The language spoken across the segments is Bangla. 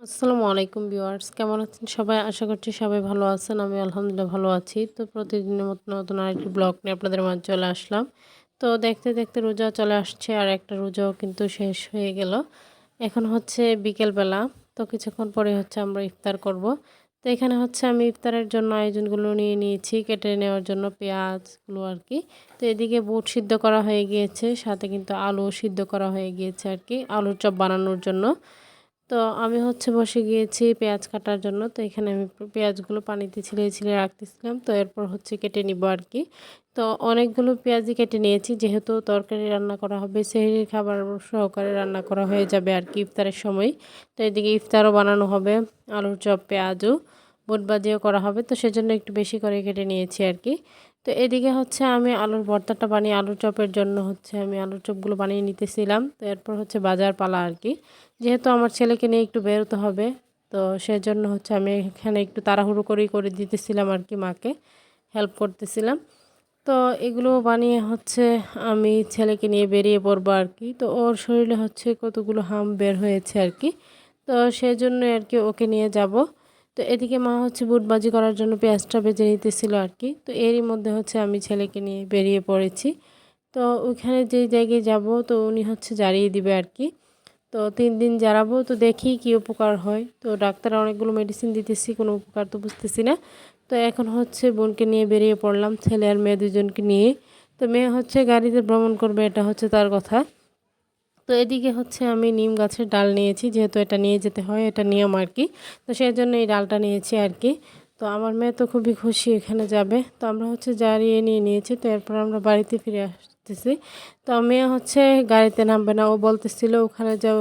আসসালামু আলাইকুম ভিউয়ার্স, কেমন আছেন সবাই? আশা করছি সবাই ভালো আছেন। আমি আলহামদুলিল্লাহ ভালো আছি। তো প্রতিদিনের মতো নতুন আরেকটি ব্লগ নিয়ে আপনাদের মাঝে চলে আসলাম। তো দেখতে দেখতে রোজা চলে আসছে, আর একটা রোজাও কিন্তু শেষ হয়ে গেল। এখন হচ্ছে বিকেলবেলা। তো কিছুক্ষণ পরে হচ্ছে আমরা ইফতার করব। তো এখানে হচ্ছে আমি ইফতারের জন্য আয়োজনগুলো নিয়ে নিয়েছি, কেটে নেওয়ার জন্য পেঁয়াজগুলো আর কি। তো এদিকে বুট সিদ্ধ করা হয়ে গিয়েছে, সাথে কিন্তু আলু সিদ্ধ করা হয়ে গিয়েছে আর কি, আলুর চপ বানানোর জন্য। তো আমি হচ্ছে বসে গিয়েছি পেঁয়াজ কাটার জন্য। তো এখানে আমি পেঁয়াজগুলো পানিতে ছিলিয়ে ছিলিয়ে রাখতেছিলাম। তো এরপর হচ্ছে কেটে নিব আর কি। তো অনেকগুলো পেঁয়াজই কেটে নিয়েছি, যেহেতু তরকারি রান্না করা হবে, সেহরির খাবার সহকারে রান্না করা হয়ে যাবে আর কি ইফতারের সময়। তো এদিকে ইফতারও বানানো হবে, আলুর চপ, পেঁয়াজও, বুট ভাজিও করা হবে। তো সেজন্য একটু বেশি করে কেটে নিয়েছি আর কি। তো এদিকে হচ্ছে আমি আলুর ভর্তাটা বানিয়ে আলুর চপের জন্য হচ্ছে আমি আলুর চপগুলো বানিয়ে নিতেছিলাম। তো এরপর হচ্ছে বাজার পালা আর কি, যেহেতু আমার ছেলেকে নিয়ে একটু বেরোতে হবে। তো সেজন্য হচ্ছে আমি এখানে একটু তাড়াহুড়ো করেই করে দিতেছিলাম আর কি, মাকে হেল্প করতেছিলাম। তো এগুলো বানিয়ে হচ্ছে আমি ছেলেকে নিয়ে বেরিয়ে পড়বো আর কি। তো ওর শরীরে হচ্ছে কতগুলো হাম বের হয়েছে আর কি। তো সেই জন্য আর কি ওকে নিয়ে যাব। তো এদিকে মা হচ্ছে বুট ভাজি করার জন্য পেঁয়াজটা ভেজে নিতেছিল আর কি। তো এরই মধ্যে হচ্ছে আমি ছেলেকে নিয়ে বেরিয়ে পড়েছি। তো ওইখানে যেই জায়গায় যাব, তো উনি হচ্ছে জ্বালিয়ে দিবে আর কি। তো ৩ দিন জ্বালাবো, তো দেখি কি উপকার হয়। তো ডাক্তার অনেকগুলো মেডিসিন দিতেছি, কোনো উপকার তো বুঝতেছি না। তো এখন হচ্ছে বোনকে নিয়ে বেরিয়ে পড়লাম, ছেলে আর মেয়ে দুজনকে নিয়ে। তো মেয়ে হচ্ছে গাড়িতে ভ্রমণ করবে, এটা হচ্ছে তার কথা। তো এদিকে হচ্ছে আমি নিম গাছের ডাল নিয়েছি, যেহেতু এটা নিয়ে যেতে হয়, এটা নিয়ম আর কি। তো সেই জন্য এই ডালটা নিয়েছি আর কি। তো আমার মেয়ে তো খুবই খুশি এখানে যাবে। তো আমরা হচ্ছে জ্বালিয়ে নিয়ে নিয়েছি। তো এরপর আমরা বাড়িতে ফিরে আসতেছি। তো মেয়ে হচ্ছে গাড়িতে নামবে না, ও বলতেছিল ওখানে যাও,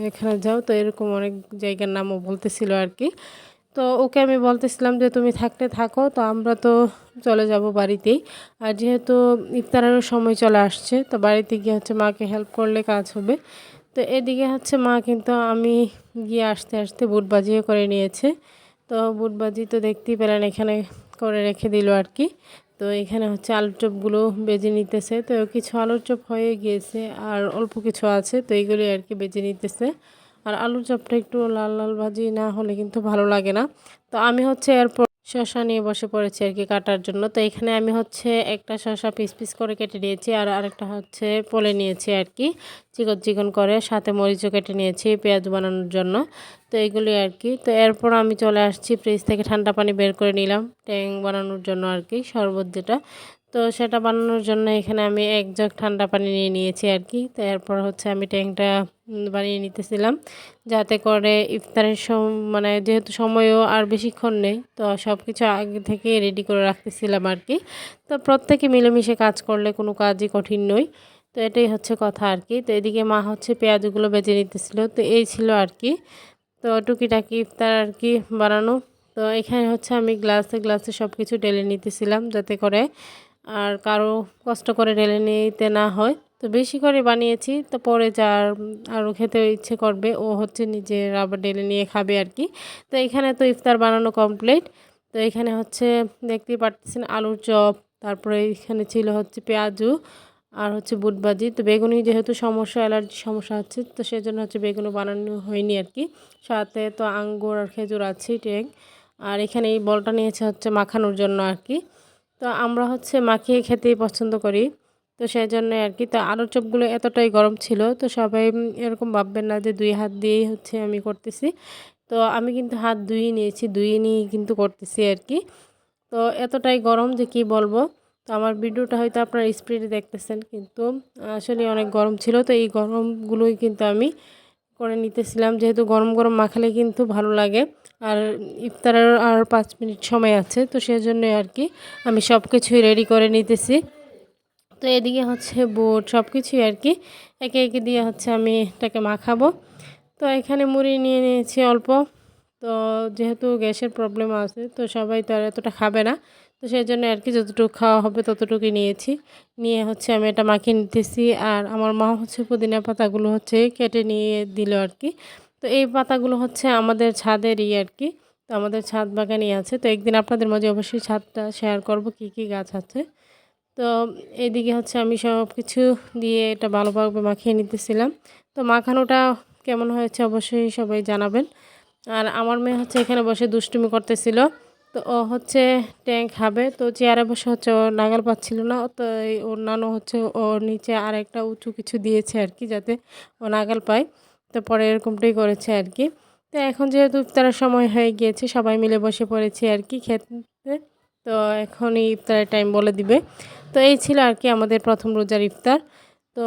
এখানে যাও। তো এরকম অনেক জায়গার নামও বলতেছিল আর কি। তো ওকে আমি বলতেছিলাম যে তুমি থাকতে থাকো, তো আমরা তো চলে যাব বাড়িতেই। আর যেহেতু ইফতারেরও সময় চলে আসছে, তো বাড়িতে গিয়ে হচ্ছে মাকে হেল্প করলে কাজ হবে। তো এদিকে হচ্ছে মা কিন্তু আমি গিয়ে আসতে আসতে বুট ভাজিও করে নিয়েছে। তো বুট ভাজি তো দেখতেই পেলেন এখানে করে রেখে দিল আর কি। তো এখানে হচ্ছে আলুর চপগুলো বেজে নিতেছে। তো কিছু আলুর চপ হয়ে গিয়েছে, আর অল্প কিছু আছে, তো এইগুলি আর কি বেজে নিতেছে। আর আলুর চপটা একটু লাল লাল ভাজি না হলে কিন্তু ভালো লাগে না। তো আমি হচ্ছে এরপর শসা নিয়ে বসে পড়েছি আর কি কাটার জন্য। তো এখানে আমি হচ্ছে একটা শসা পিস পিস করে কেটে নিয়েছি, আর আরেকটা হচ্ছে পলে নিয়েছি আর কি, চিকন চিকন করে, সাথে মরিচও কেটে নিয়েছি পেঁয়াজ বানানোর জন্য। তো এইগুলি আর কি। তো এরপর আমি চলে আসছি, ফ্রিজ থেকে ঠান্ডা পানি বের করে নিলাম ট্যাং বানানোর জন্য আর কি, শরবত যেটা। তো সেটা বানানোর জন্য এখানে আমি ১ জগ ঠান্ডা পানি নিয়ে নিয়েছি আর কি। তো এরপর হচ্ছে আমি ট্যাংটা বানিয়ে নিতেছিলাম, যাতে করে ইফতারের মানে যেহেতু সময়ও আর বেশিক্ষণ নেই, তো সব কিছু আগে থেকে রেডি করে রাখতেছিলাম আর কি। তো প্রত্যেকে মিলেমিশে কাজ করলে কোনো কাজই কঠিন নয়। তো এটাই হচ্ছে কথা আর কি। তো এদিকে মা হচ্ছে পেঁয়াজগুলো বেজে নিতেছিল। তো এই ছিল আর কি। তো টুকিটাকি ইফতার আর কি বানানো। তো এখানে হচ্ছে আমি গ্লাসে গ্লাসে সব কিছু ঢেলে নিতেছিলাম, যাতে করে আর কারো কষ্ট করে ঢেলে নিতে না হয়। তো বেশি করে বানিয়েছি, তো পরে যার আরও খেতে ইচ্ছে করবে, ও হচ্ছে নিজের আবার ঢেলে নিয়ে খাবে আর কি। তো এখানে তো ইফতার বানানো কমপ্লিট। তো এখানে হচ্ছে দেখতেই পারতেছেন আলুর চপ, তারপরে এখানে ছিল হচ্ছে পেঁয়াজু, আর হচ্ছে বুট ভাজি। তো বেগুনি যেহেতু সমস্যা, অ্যালার্জি সমস্যা হচ্ছে, তো সেজন্য হচ্ছে বেগুনও বানানো হয়নি আর কি। সাথে তো আঙ্গুর আর খেজুর আছেই ট্যাং। আর এখানে এই বলটা নিয়েছে হচ্ছে মাখানোর জন্য আর কি। তো আমরা হচ্ছে মাখিয়ে খেতেই পছন্দ করি। তো সেই জন্যই আর কি। তো আলুর চপগুলো এতটাই গরম ছিল, তো সবাই এরকম ভাববেন না যে ২ হাত দিয়েই হচ্ছে আমি করতেছি। তো আমি কিন্তু হাত ধুয়ে নিয়েছি, ধুয়ে নিয়ে কিন্তু করতেছি আর কি। তো এতটাই গরম যে কি বলবো। তো আমার ভিডিওটা হয়তো আপনারা স্পিডে দেখতেছেন, কিন্তু আসলে অনেক গরম ছিল। তো এই গরমগুলোই কিন্তু আমি করে নিতেছিলাম, যেহেতু গরম গরম মাখালে কিন্তু ভালো লাগে। আর ইফতারের আর ৫ মিনিট সময় আছে, তো সেজন্যই আর কি আমি সব কিছুই রেডি করে নিতেছি। তো এদিকে হচ্ছে বুট সব কিছুই আর কি একে একে দিয়ে হচ্ছে আমি এটাকে মাখাবো। তো এখানে মুড়ি নিয়ে নিয়েছি অল্প। তো যেহেতু গ্যাসের প্রবলেম আছে, তো সবাই তো আর এতটা খাবে না। তো সেই জন্য আর কি যতটুকু খাওয়া হবে ততটুকুই নিয়েছি। নিয়ে হচ্ছে আমি এটা মাখিয়ে নিতেছি। আর আমার মা হচ্ছে পুদিনা পাতাগুলো হচ্ছে কেটে নিয়ে দিল আর কি। তো এই পাতাগুলো হচ্ছে আমাদের ছাদেরই আর কি। তো আমাদের ছাদ বাগানই আছে। তো একদিন আপনাদের মাঝে অবশ্যই ছাদটা শেয়ার করব, কি কি গাছ আছে। তো এইদিকে হচ্ছে আমি সব কিছু দিয়ে এটা ভালোভাবে মাখিয়ে নিতেছিলাম। তো মাখানোটা কেমন হয়েছে অবশ্যই সবাই জানাবেন। আর আমার মেয়ে হচ্ছে এখানে বসে দুষ্টুমি করতেছিল। তো ও হচ্ছে ট্যাং খাবে, তো চেয়ারে বসে হচ্ছে ও নাগাল পাচ্ছিল না, তো এই ওর নানু হচ্ছে ওর নিচে আর একটা উঁচু কিছু দিয়েছে আর কি, যাতে ও নাগাল পায়। তো পরে এরকমটাই করেছে আর কি। তো এখন যেহেতু ইফতারের সময় হয়ে গিয়েছে, সবাই মিলে বসে পড়েছি আর কি খেতে। তো এখনই ইফতারের টাইম বলে দিবে। তো এই ছিল আর কি আমাদের প্রথম রোজার ইফতার। তো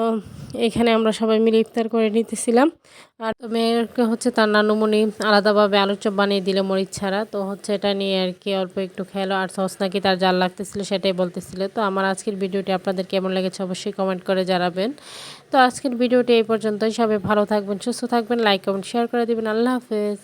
এখানে আমরা সবাই মিলে ইফতার করে নিতেছিলাম। আর তো মেয়েকে হচ্ছে তার নানুমণি আলাদাভাবে আলুর চপ বানিয়ে দিল মরিচ ছাড়া, তো হচ্ছে এটা নিয়ে আর কি অল্প একটু খেলো, আর সস নাকি তার জাল লাগতেছিল সেটাই বলতেছিল। তো আমার আজকের ভিডিওটি আপনাদের কেমন লেগেছে অবশ্যই কমেন্ট করে জানাবেন। তো আজকের ভিডিওটি এই পর্যন্তই। সবাই ভালো থাকবেন, সুস্থ থাকবেন, লাইক কমেন্ট শেয়ার করে দিবেন। আল্লাহ হাফেজ।